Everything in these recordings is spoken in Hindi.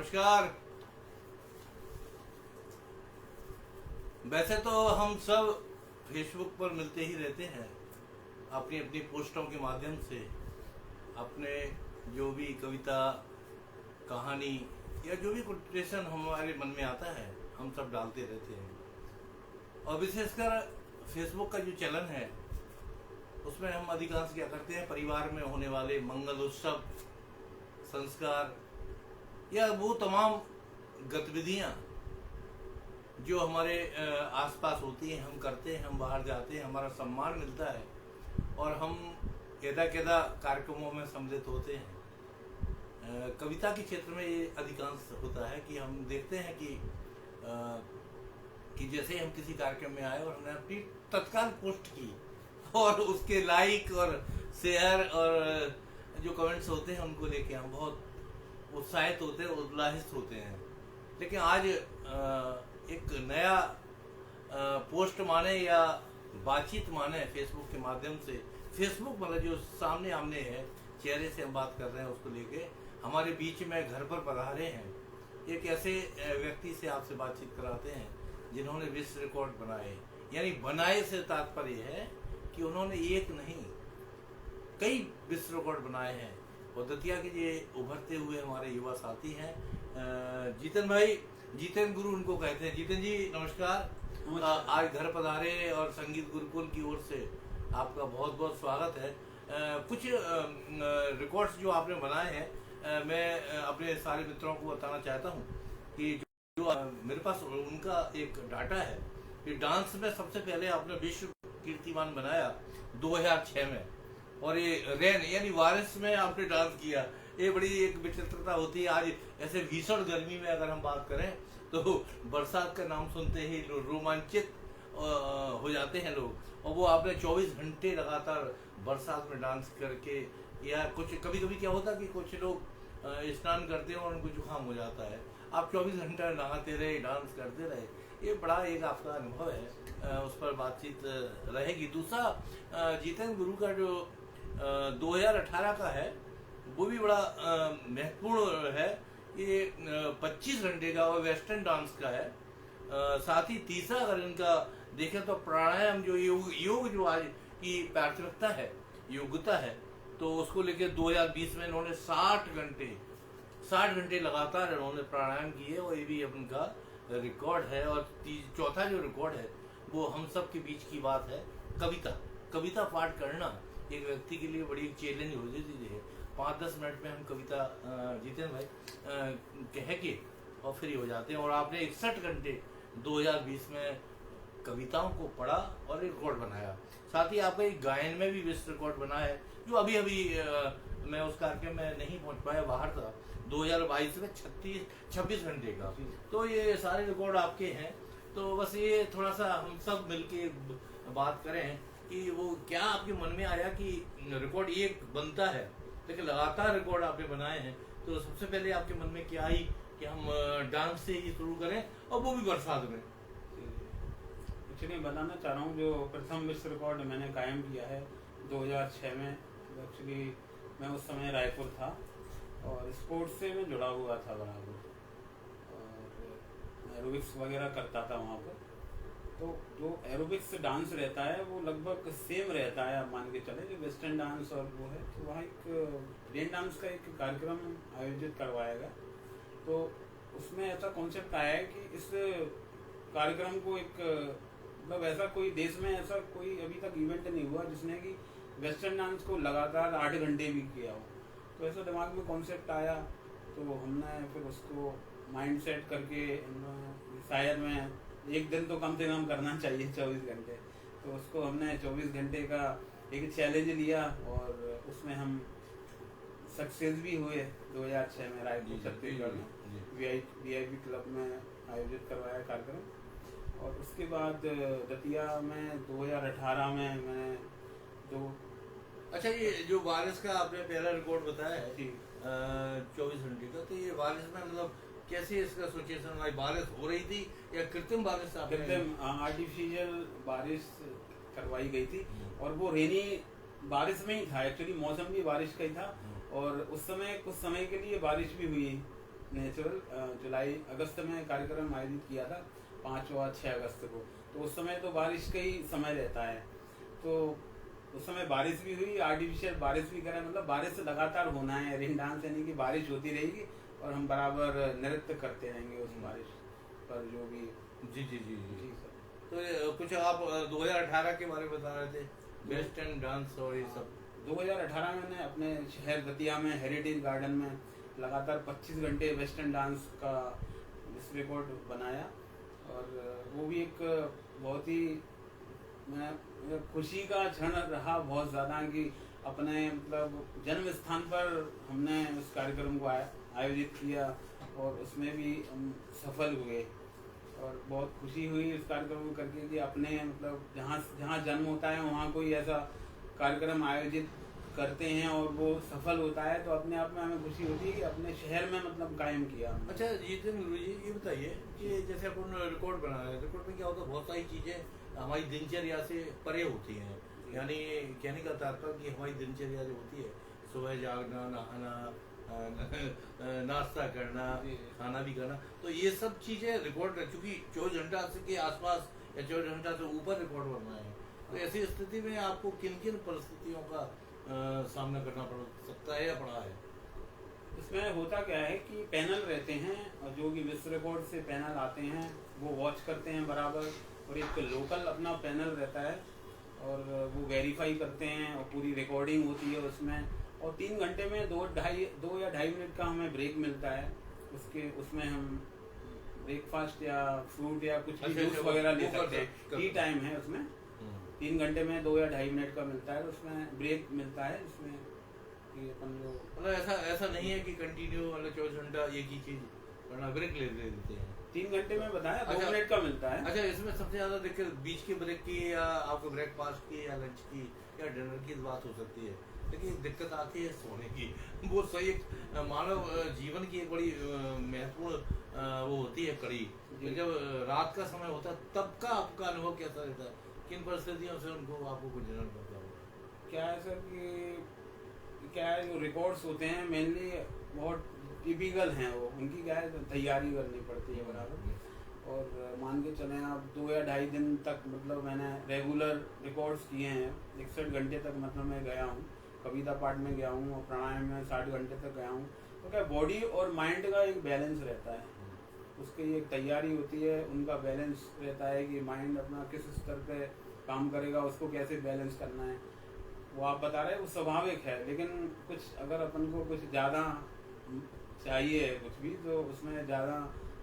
नमस्कार। वैसे तो हम सब फेसबुक पर मिलते ही रहते हैं, अपनी अपनी पोस्टों के माध्यम से अपने जो भी कविता, कहानी या जो भी कोटेशन हमारे मन में आता है हम सब डालते रहते हैं। और विशेषकर फेसबुक का जो चलन है उसमें हम अधिकांश क्या करते हैं, परिवार में होने वाले मंगल उत्सव, संस्कार या वो तमाम गतिविधियां जो हमारे आसपास होती हैं हम करते हैं, हम बाहर जाते हैं, हमारा सम्मान मिलता है और हम कैदा कैदा कार्यक्रमों में सम्मिलित होते हैं। कविता के क्षेत्र में ये अधिकांश होता है कि हम देखते हैं कि जैसे हम किसी कार्यक्रम में आए और हमने अपनी तत्काल पोस्ट की और उसके लाइक और शेयर और जो कमेंट्स होते हैं उनको लेके हम बहुत उत्साहित होते हैं, उल्लासित होते हैं। लेकिन आज एक नया पोस्ट माने या बातचीत माने फेसबुक के माध्यम से, फेसबुक मतलब जो सामने आमने है, चेहरे से हम बात कर रहे हैं, उसको लेके हमारे बीच में घर पर पधारे हैं एक ऐसे व्यक्ति से आपसे बातचीत कराते हैं जिन्होंने विश्व रिकॉर्ड बनाए। यानी बनाए से तात्पर्य है कि उन्होंने एक नहीं कई विश्व रिकॉर्ड बनाए हैं। और दतिया के ये उभरते हुए हमारे युवा साथी हैं जीतन भाई, जीतन गुरु उनको कहते हैं। जीतन जी नमस्कार। आज घर पधारे और संगीत गुरुकुल की ओर से आपका बहुत बहुत स्वागत है। कुछ रिकॉर्ड्स जो आपने बनाए हैं मैं अपने सारे मित्रों को बताना चाहता हूँ कि जो मेरे पास उनका एक डाटा है कि डांस में सबसे पहले आपने विश्व कीर्तिमान बनाया 2006 में, और ये रेन यानी बारिश में आपने डांस किया। ये बड़ी एक विचित्रता होती है। आज ऐसे भीषण गर्मी में अगर हम बात करें तो बरसात का नाम सुनते ही रोमांचित हो जाते हैं लोग, और वो आपने 24 घंटे लगातार बरसात में डांस करके, या कुछ कभी कभी क्या होता कि कुछ लोग स्नान करते हैं और उनको जुकाम हो जाता है, आप 24 घंटा नहाते रहे, डांस करते रहे, ये बड़ा एक आपका अनुभव है, उस पर बातचीत रहेगी। दूसरा जीतन गुरु का जो 2018 का है वो भी बड़ा महत्वपूर्ण है। ये 25 घंटे का और वेस्टर्न डांस का है। साथ ही तीसरा अगर इनका देखें तो प्राणायाम जो योग जो आज की प्राथमिकता है, योग्यता है, तो उसको लेकर 2020 में इन्होंने 60 घंटे लगातार इन्होंने प्राणायाम किए और ये भी उनका रिकॉर्ड है। और चौथा जो रिकॉर्ड है वो हम सब के बीच की बात है, कविता पाठ करना एक व्यक्ति के लिए बड़ी चैलेंज हो जाती है। 5-10 मिनट में हम कविता जीतन भाई कह के और फ्री हो जाते हैं। और आपने 61 घंटे 2020 में कविताओं को पढ़ा और रिकॉर्ड बनाया। साथ ही आपका एक गायन में भी विश्व रिकॉर्ड बना है जो अभी मैं उस कार्यक्रम में नहीं पहुंच पाया, बाहर था, 2022 में 26 घंटे का। तो ये सारे रिकॉर्ड आपके हैं। तो बस ये थोड़ा सा हम सब मिलके बात करें कि वो क्या आपके मन में आया कि रिकॉर्ड ये बनता है, लेकिन लगातार रिकॉर्ड आपने बनाए हैं। तो सबसे पहले आपके मन में क्या आई कि हम डांस से ही शुरू करें और वो भी बरसात में? एक्चुअली बताना चाह रहा हूँ, जो प्रथम विश्व रिकॉर्ड मैंने कायम किया है 2006 में। एक्चुअली मैं उस समय रायपुर था और स्पोर्ट्स से मैं जुड़ा हुआ था बराबर, और एरोबिक्स वगैरह करता था वहाँ पर। तो जो एरोबिक्स डांस रहता है वो लगभग सेम रहता है, आप मान के चले, जो वेस्टर्न डांस और वो है। तो वहाँ एक ब्रेन डांस का एक कार्यक्रम आयोजित करवाया गया। तो उसमें ऐसा कॉन्सेप्ट आया है कि इस कार्यक्रम को एक मतलब ऐसा कोई देश में ऐसा कोई अभी तक इवेंट नहीं हुआ जिसने कि वेस्टर्न डांस को लगातार 8 घंटे भी किया हो। तो ऐसा दिमाग में कॉन्सेप्ट आया, तो हमने फिर उसको माइंड सेट करके शायद मैं एक दिन तो कम से कम करना चाहिए 24 घंटे। तो उसको हमने 24 घंटे का एक चैलेंज लिया और उसमें हम सक्सेस भी हुए। 2006 में रायपुर छत्तीसगढ़ में वीआईपी क्लब में आयोजित करवाया कार्यक्रम। और उसके बाद दतिया में 2018 में मैंने जो अच्छा, ये जो बारिश का आपने पहला रिकॉर्ड बताया है 24 घंटे का, तो ये बारिश में मतलब कैसे इसका सिचुएशन भाई, बारिश हो रही थी या कृत्रिम बारिश? कृत्रिम आर्टिफिशियल बारिश करवाई गई थी और वो रेनी बारिश में ही था। एक्चुअली मौसम भी बारिश का ही था और उस समय कुछ समय के लिए बारिश भी हुई नेचुरल जुलाई अगस्त में कार्यक्रम आयोजित किया था 5 और 6 अगस्त को। तो उस समय तो बारिश का ही समय रहता है, तो उस समय बारिश भी हुई, आर्टिफिशियल बारिश भी करें, मतलब बारिश लगातार होना है, रेन डांस यानी कि बारिश होती रहेगी और हम बराबर नृत्य करते रहेंगे उस बारिश पर जो भी। जी जी जी जी जी सर। तो कुछ आप 2018 के बारे में बता रहे थे, वेस्टर्न डांस और ये सब। 2018 में मैंने अपने शहर दतिया में हेरिटेज गार्डन में लगातार 25 घंटे वेस्टर्न डांस का विश्व रिकॉर्ड बनाया, और वो भी एक बहुत ही खुशी का क्षण रहा बहुत ज़्यादा कि अपने मतलब जन्म स्थान पर हमने उस कार्यक्रम को आयोजित किया और उसमें भी हम सफल हुए, और बहुत खुशी हुई इस कार्यक्रम को करके कि अपने मतलब जहाँ जन्म होता है वहाँ कोई ऐसा कार्यक्रम आयोजित करते हैं और वो सफल होता है, तो अपने आप में हमें खुशी होती है कि अपने शहर में मतलब कायम किया। अच्छा जितेंद्र गुरु जी, ये बताइए कि जैसे अपन रिकॉर्ड बना रहे हैं, रिकॉर्ड में क्या होता है, बहुत सारी चीज़ें हमारी दिनचर्या से परे होती हैं, यानी कहने का तात्पर्य कि हमारी दिनचर्या जो होती है, सुबह जागना, नहाना, नाश्ता करना, खाना भी करना, तो ये सब चीज़ें रिकॉर्ड, चूँकि 24 घंटा के आसपास या 24 घंटा से ऊपर रिकॉर्ड बनना है, तो ऐसी स्थिति में आपको किन किन परिस्थितियों का सामना करना पड़ सकता है या पड़ा है? इसमें होता क्या है कि पैनल रहते हैं और जो भी विश्व रिकॉर्ड से पैनल आते हैं वो वॉच करते हैं बराबर, और एक लोकल अपना पैनल रहता है और वो वेरीफाई करते हैं और पूरी रिकॉर्डिंग होती है उसमें, और 3 घंटे में 2 या ढाई मिनट का हमें ब्रेक मिलता है। उसमें हम ब्रेकफास्ट या फ्रूट या कुछ भी जूस वगैरह ले सकते हैं, टी टाइम है उसमें, 3 घंटे में 2 या ढाई मिनट का मिलता है, उसमें ब्रेक मिलता है इसमें कि अपन लोग मतलब ऐसा नहीं है कि कंटिन्यू मतलब 24 घंटा एक ही चीज करना, ब्रेक ले देते हैं। 3 घंटे में बताया 2 अच्छा, मिनट का मिलता है। अच्छा, इसमें सबसे ज्यादा दिक्कत बीच के ब्रेक की या आपको ब्रेकफास्ट की या लंच की या डिनर की बात हो सकती है, लेकिन दिक्कत आती है सोने की। वो सही एक मानव जीवन की एक बड़ी महत्वपूर्ण वो होती है कड़ी, जब रात का समय होता है तब का आपका अनुभव कैसा रहता है, किन परिस्थितियों से उनको आपको गुजरना पड़ता होगा? क्या है सर कि क्या है, जो रिकॉर्ड्स होते हैं मेनली बहुत टिपिकल हैं, वो उनकी क्या है तैयारी करनी पड़ती है बराबर, और मान के चलें आप 2 या ढाई दिन तक मतलब मैंने रेगुलर रिकॉर्ड्स किए हैं, 61 घंटे तक मतलब मैं गया हूँ, कविता पाठ में गया हूँ और प्राणायाम में 60 घंटे तक गया हूँ। तो क्या बॉडी और माइंड का एक बैलेंस रहता है, उसकी एक तैयारी होती है, उनका बैलेंस रहता है कि माइंड अपना किस स्तर पे काम करेगा, उसको कैसे बैलेंस करना है, वो आप बता रहे हैं वो स्वाभाविक है, लेकिन कुछ अगर अपन को कुछ ज़्यादा चाहिए कुछ भी, तो उसमें ज़्यादा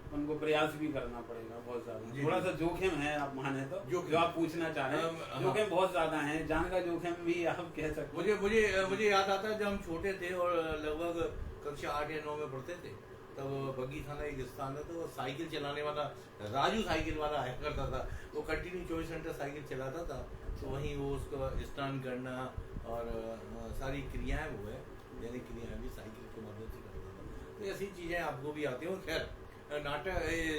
अपन को प्रयास भी करना पड़ेगा बहुत ज़्यादा, थोड़ा सा जोखिम है आप माने तो, जो आप पूछना चाह रहे हैं जोखिम बहुत ज़्यादा है, जान का जोखिम भी आप कह सकते हैं। मुझे याद आता है जब हम छोटे थे और लगभग कक्षा 8 या 9 में पढ़ते थे, तब बग्गी थाना एक स्थान है, तो साइकिल चलाने वाला राजू साइकिल वाला आया करता था, वो कंटिन्यू 24 घंटे साइकिल चलाता था, तो वहीं वो उसको स्नान करना और सारी क्रियाएं वो है दैनिक क्रियाएं भी साइकिल के मदद से करता था। तो ऐसी चीज़ें आपको भी आती हैं। और खैर नाटक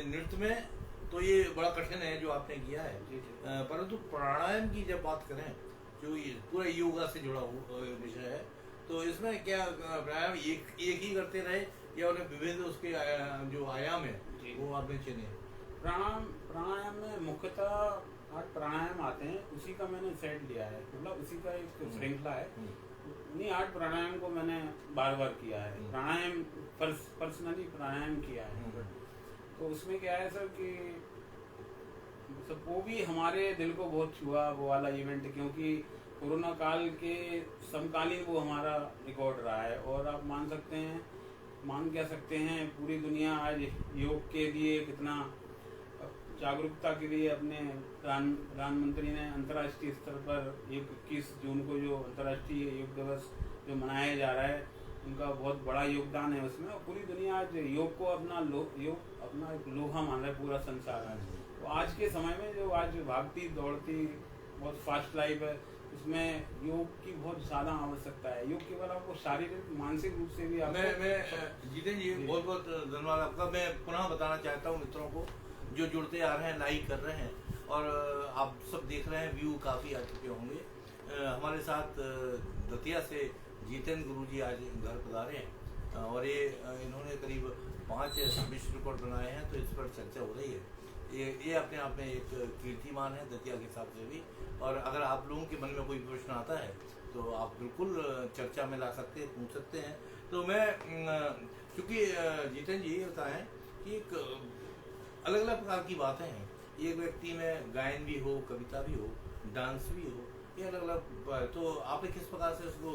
नृत्य में तो ये बड़ा कठिन है जो आपने किया है, परंतु प्राणायाम की जब बात करें, जो ये पूरा योगा से जुड़ा हुआ विषय है, तो इसमें क्या प्राणायाम एक ही करते रहे या उन्हें विविध उसके जो आयाम है वो आपने चुने? प्राणायाम में मुख्यतः 8 प्राणायाम आते हैं, उसी का मैंने सेट लिया है, मतलब उसी का एक श्रृंखला है, नहीं 8 प्राणायाम को मैंने बार बार किया है, प्राणायाम पर्सनली प्राणायाम किया है। तो उसमें क्या है सर कि वो भी हमारे दिल को बहुत छुआ वो वाला इवेंट, क्योंकि कोरोना काल के समकालीन वो हमारा रिकॉर्ड रहा है, और आप मान कह सकते हैं पूरी दुनिया आज योग के लिए कितना जागरूकता के लिए अपने प्रधानमंत्री ने अंतर्राष्ट्रीय स्तर पर 21 जून को जो अंतर्राष्ट्रीय योग दिवस जो मनाया जा रहा है, उनका बहुत बड़ा योगदान है उसमें, और पूरी दुनिया आज योग को अपना एक लोहा मान रहा है पूरा संसार आज। तो आज के समय में जो आज भागती दौड़ती बहुत फास्ट लाइफ है, उसमें योग की बहुत ज़्यादा आवश्यकता है। योग केवल आपको शारीरिक मानसिक रूप से भी मैं जितेंद्र जी बहुत बहुत धन्यवाद आपका। मैं पुनः बताना चाहता हूँ मित्रों को जो जुड़ते आ रहे हैं, लाइक कर रहे हैं, और आप सब देख रहे हैं, व्यू काफ़ी आ चुके होंगे। हमारे साथ दतिया से जितेंद्र गुरु जी आज घर पधारे हैं, और ये इन्होंने करीब 5 विश्व रिकॉर्ड बनाए हैं, तो इस पर चर्चा हो रही है। ये अपने आप में एक कीर्तिमान है दतिया के हिसाब से भी। और अगर आप लोगों के मन में कोई प्रश्न आता है तो आप बिल्कुल चर्चा में ला सकते हैं, पूछ सकते हैं। तो मैं क्योंकि जितेंद्र जी बताएं कि अलग अलग प्रकार की बातें हैं। एक व्यक्ति में गायन भी हो, कविता भी हो, डांस भी हो, ये अलग अलग। तो आपने किस प्रकार से उसको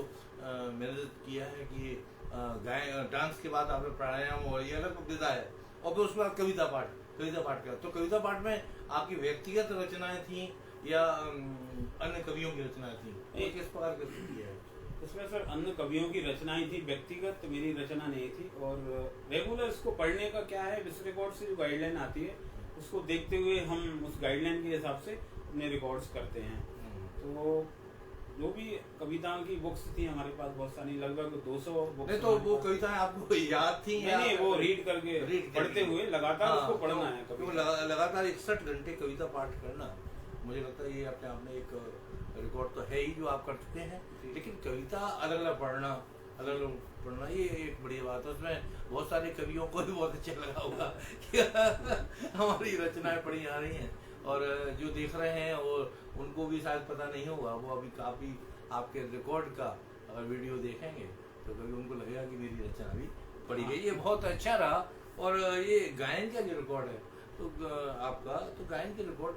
मैनेज किया है कि गायन डांस के बाद आपने प्राणायाम और ये अलग विधा है, और फिर उसके बाद कविता पाठ किया। तो कविता पाठ में आपकी व्यक्तिगत रचनाएं थी या अन्य कवियों की रचनाएं थी, ये किस प्रकार के किया है? उसमें सर अन्य कवियों की रचनाएं थी, व्यक्तिगत मेरी रचना नहीं थी। और रेगुलर इसको पढ़ने का क्या है, विश्व रिकॉर्ड से जो गाइडलाइन आती है उसको देखते हुए हम उस गाइडलाइन के हिसाब से अपने रिकॉर्ड्स करते हैं। तो जो भी कविताओं की बुक्स थी हमारे पास बहुत सारी, लगभग 200 बुक्स। नहीं, तो वो कविताएं आपको याद थी? नहीं, वो रीड करके पढ़ते हुए लगातार उसको पढ़ना है। तो लगातार 61 घंटे कविता पाठ करना, मुझे लगता है ये अपने आप में एक रिकॉर्ड तो है ही जो आप कर चुके हैं। लेकिन कविता अलग अलग पढ़ना ये एक बड़ी बात है। उसमें बहुत सारे कवियों को भी बहुत अच्छा लगा होगा कि हमारी रचनाएं पढ़ी जा रही हैं, और जो देख रहे हैं और उनको भी शायद पता नहीं होगा, वो अभी काफ़ी आपके रिकॉर्ड का अगर वीडियो देखेंगे तो कभी उनको लगेगा कि मेरी रचना भी पढ़ी गई। ये बहुत अच्छा रहा। और ये गायन का जो रिकॉर्ड है तो आपका, तो गायन के रिकॉर्ड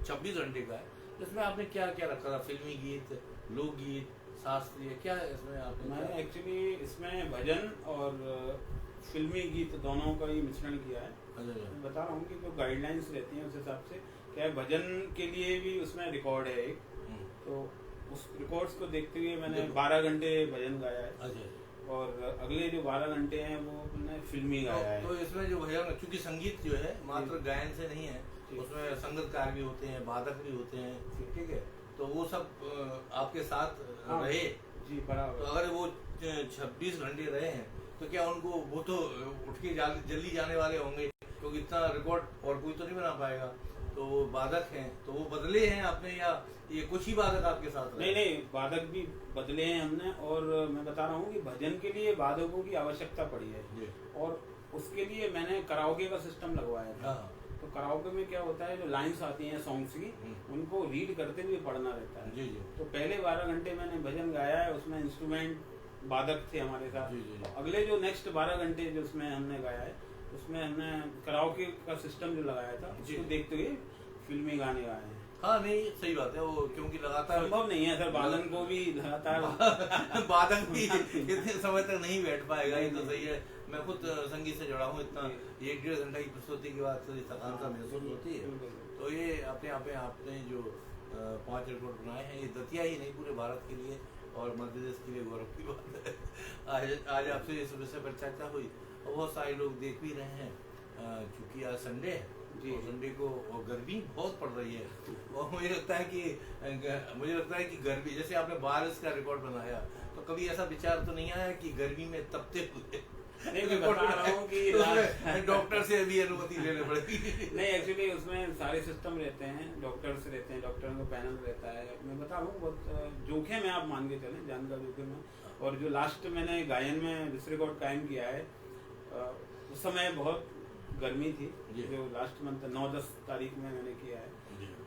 26 घंटे का है, इसमें आपने क्या क्या रखा था? फिल्मी गीत, लोकगीत, शास्त्रीय, क्या है इसमें आपने? मैंने एक्चुअली इसमें भजन और फिल्मी गीत दोनों का ही मिश्रण किया है। मैं बता रहा हूँ कि जो गाइडलाइंस रहती हैं उस हिसाब से क्या है, भजन के लिए भी उसमें रिकॉर्ड है एक, तो उस रिकॉर्ड्स को देखते हुए मैंने 12 घंटे भजन गाया है, और अगले जो 12 घंटे हैं वो मैंने फिल्मी गाया है। तो इसमें जो भजन, क्योंकि संगीत जो है मात्र गायन से नहीं है, उसमें संगीतकार भी होते हैं, वादक भी होते हैं, ठीक है, तो वो सब आपके साथ रहे जी बराबर। तो अगर वो 26 घंटे रहे हैं तो क्या उनको, वो तो उठ के जल्दी जाने वाले होंगे क्योंकि इतना रिकॉर्ड और कोई तो नहीं बना पाएगा, तो वो वादक हैं, तो वो बदले हैं आपने या ये कुछ ही वादक आपके साथ रहे? नहीं, वादक भी बदले हैं हमने। और मैं बता रहा हूँ कि भजन के लिए वादकों की आवश्यकता पड़ी है, और उसके लिए मैंने कराओके का सिस्टम लगवाया था। तो कराओके में क्या होता है, जो लाइंस आती हैं सॉन्ग्स की, उनको रीड करते हुए पढ़ना रहता है। तो पहले 12 घंटे मैंने भजन गाया है, उसमें इंस्ट्रूमेंट वादक थे हमारे साथ। अगले जो नेक्स्ट 12 घंटे जो उसमें हमने गाया है, उसमें हमने कराओके का सिस्टम जो लगाया था उसको देखते हुए फिल्मी गाने गाए हैं। हाँ, नहीं सही बात है वो, क्योंकि लगातार संभव नहीं है सर, बालन को भी लगातार वादक भी इतने समय तक नहीं बैठ पाएगा, ये तो सही है। मैं खुद संगीत से जुड़ा हूँ, इतना 1-1.5 घंटा की प्रस्तुति के बाद थोड़ी थकान सा महसूस होती है। तो ये अपने आप में आपने जो 5 रिकॉर्ड बनाए हैं, ये दतिया ही नहीं पूरे भारत के लिए और मध्य प्रदेश के लिए गौरव की बात है। आज आपसे इस विषय पर चर्चा हुई और बहुत सारे लोग देख भी रहे हैं, क्योंकि आज संडे है और संडे को और गर्मी बहुत पड़ रही है, और मुझे लगता है कि गर्मी, जैसे आपने बारिश का रिकॉर्ड बनाया, तो कभी ऐसा विचार तो नहीं आया कि गर्मी में तपते हुए डॉक्टर से भी अनुमति लेने पड़ेगी? नहीं, एक्चुअली उसमें सारे सिस्टम रहते हैं, डॉक्टर्स रहते हैं, डॉक्टरों का पैनल रहता है। मैं बता रहा हूँ बहुत जोखिम है, आप मान के चलें, जान का जोखिम है। और जो लास्ट मैंने गायन में विश्व रिकॉर्ड कायम किया है, उस समय बहुत गर्मी थी, जो लास्ट मंथ 9-10 तारीख में मैंने किया है।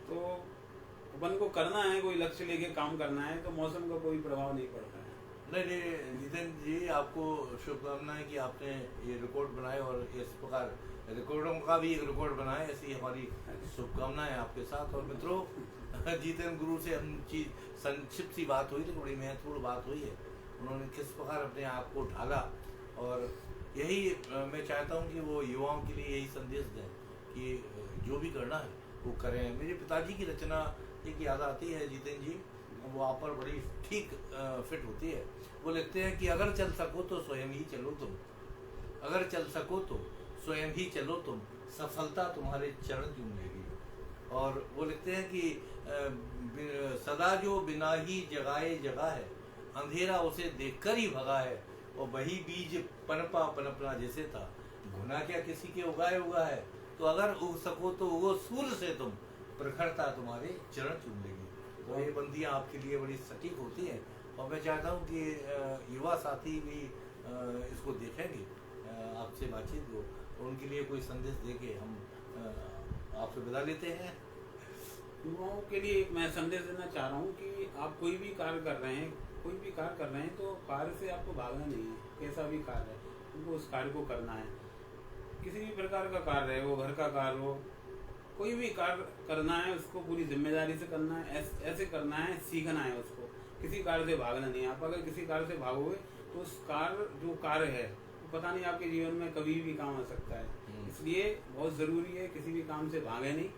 तो अपन को करना है, कोई लक्ष्य लेके काम करना है, तो मौसम का कोई प्रभाव नहीं पड़ता है। नहीं, जितेंद्र जी आपको शुभकामनाएं कि आपने ये रिकॉर्ड बनाए और इस प्रकार रिकॉर्डों का भी एक रिकॉर्ड बनाए, ऐसी हमारी शुभकामनाएं आपके साथ। और मित्रों, जितेंद्र गुरु से हम संक्षिप्त सी बात हुई, तो बड़ी महत्वपूर्ण बात हुई है। उन्होंने किस प्रकार अपने आप को ढाला, और यही मैं चाहता हूँ कि वो युवाओं के लिए यही संदेश दें कि जो भी करना है वो करें। मेरे पिताजी की रचना एक याद आती है जितेंद्र जी, वो आप पर बड़ी ठीक फिट होती है। वो लिखते हैं कि अगर चल सको तो स्वयं ही चलो तुम, अगर चल सको तो स्वयं ही चलो तुम, सफलता तुम्हारे चरण चूम लेगी। और वो लिखते हैं कि सदा जो बिना ही जगाए जगा है, अंधेरा उसे देखकर ही भगा है, और वही बीज पनपना जैसे था, गुना क्या किसी के उगाए हुआ है, तो अगर उग सको तो वो सूर्य से तुम, प्रखरता तुम्हारे चरण चूम लेगी। तो ये बंदियां आपके लिए बड़ी सटीक होती हैं, और मैं चाहता हूँ कि युवा साथी भी इसको देखेंगे आपसे बातचीत हो, और उनके लिए कोई संदेश देके हम आपसे विदा लेते हैं। युवाओं के लिए एक मैं संदेश देना चाह रहा हूँ कि आप कोई भी कार्य कर रहे हैं तो कार्य से आपको भागना नहीं है। कैसा भी कार्य है उनको उस कार्य को करना है। किसी भी प्रकार का कार्य है, वो घर का कार्य हो, कोई भी कार्य करना है उसको पूरी जिम्मेदारी से करना है, ऐसे करना है, सीखना है उसको। किसी कार्य से भागना नहीं है। आप अगर किसी कार्य से भागोगे तो उस कार्य है वो पता नहीं आपके जीवन में कभी भी काम आ सकता है। इसलिए बहुत ज़रूरी है किसी भी काम से भागे नहीं,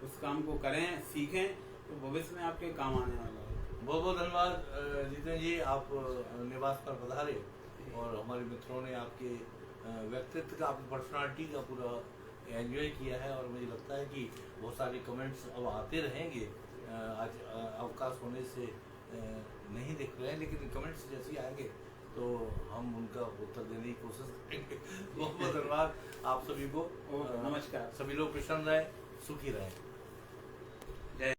उस काम को करें, सीखें, तो भविष्य में आपके काम आने वाला है। बहुत बहुत धन्यवाद जितेंद्र जी, आप निवास पर पधारे और हमारे मित्रों ने आपके व्यक्तित्व का, आपकी पर्सनालिटी का पूरा एंजॉय किया है। और मुझे लगता है कि बहुत सारे कमेंट्स अब आते रहेंगे। आज अवकाश होने से नहीं दिख रहे हैं, लेकिन कमेंट्स जैसे ही आएंगे तो हम उनका उत्तर देने की कोशिश करेंगे। बहुत बहुत धन्यवाद आप सभी को। नमस्कार। सभी लोग प्रसन्न रहें, सुखी रहें।